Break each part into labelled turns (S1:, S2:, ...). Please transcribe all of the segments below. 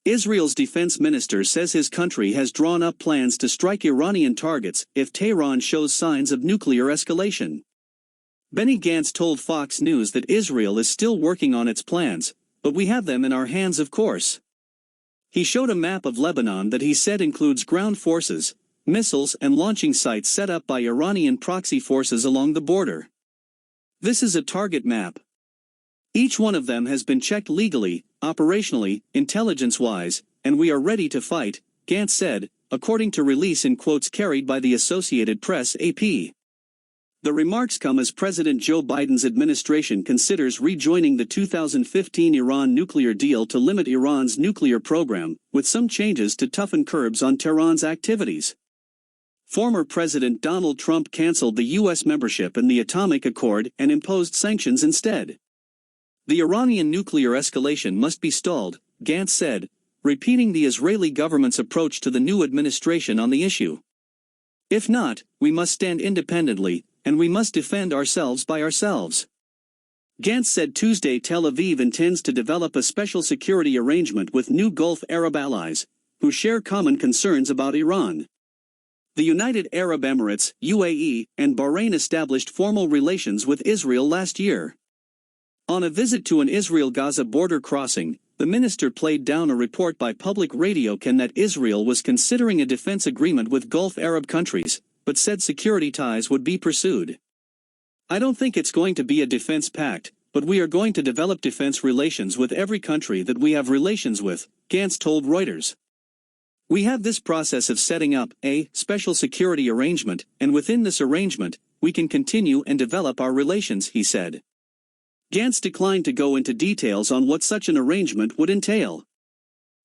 S1: Israel's defense minister says his country has drawn up plans to strike Iranian targets if Tehran shows signs of nuclear escalation. Benny Gantz told Fox News that Israel is still working on its plans, but we have them in our hands, of course. He showed a map of Lebanon that he said includes ground forces, missiles and launching sites set up by Iranian proxy forces along the border. This is a target map. Each one of them has been checked legally, operationally, intelligence-wise, and we are ready to fight, Gantz said, according to release in quotes carried by the Associated Press (AP). The remarks come as President Joe Biden's administration considers rejoining the 2015 Iran nuclear deal to limit Iran's nuclear program, with some changes to toughen curbs on Tehran's activities. Former President Donald Trump canceled the U.S. membership in the Atomic Accord and imposed sanctions instead. The Iranian nuclear escalation must be stalled, Gantz said, repeating the Israeli government's approach to the new administration on the issue. If not, we must stand independently, and we must defend ourselves by ourselves. Gantz said Tuesday Tel Aviv intends to develop a special security arrangement with new Gulf Arab allies, who share common concerns about Iran. The United Arab Emirates, UAE, and Bahrain established formal relations with Israel last year. On a visit to an Israel-Gaza border crossing, the minister played down a report by public radio Can that Israel was considering a defense agreement with Gulf Arab countries, but said security ties would be pursued. I don't think it's going to be a defense pact, but we are going to develop defense relations with every country that we have relations with, Gantz told Reuters. We have this process of setting up a special security arrangement, and within this arrangement, we can continue and develop our relations, he said. Gantz declined to go into details on what such an arrangement would entail.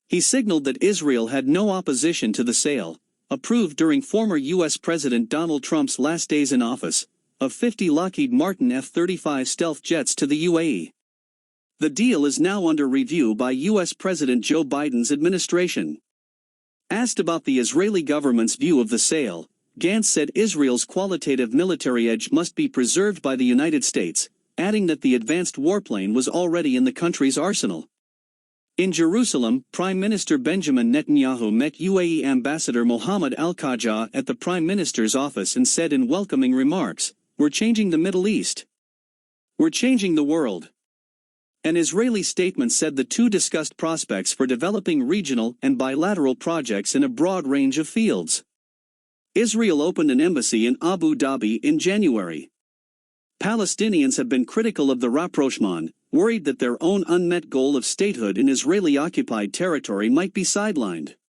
S1: He signaled that Israel had no opposition to the sale, approved during former U.S. President Donald Trump's last days in office, of 50 Lockheed Martin F-35 stealth jets to the UAE. The deal is now under review by U.S. President Joe Biden's administration. Asked about the Israeli government's view of the sale, Gantz said Israel's qualitative military edge must be preserved by the United States, adding that the advanced warplane was already in the country's arsenal. In Jerusalem, Prime Minister Benjamin Netanyahu met UAE Ambassador Mohammed Al-Khaja at the Prime Minister's office and said in welcoming remarks, "We're changing the Middle East. We're changing the world." An Israeli statement said the two discussed prospects for developing regional and bilateral projects in a broad range of fields. Israel opened an embassy in Abu Dhabi in January. Palestinians have been critical of the rapprochement, worried that their own unmet goal of statehood in Israeli-occupied territory might be sidelined.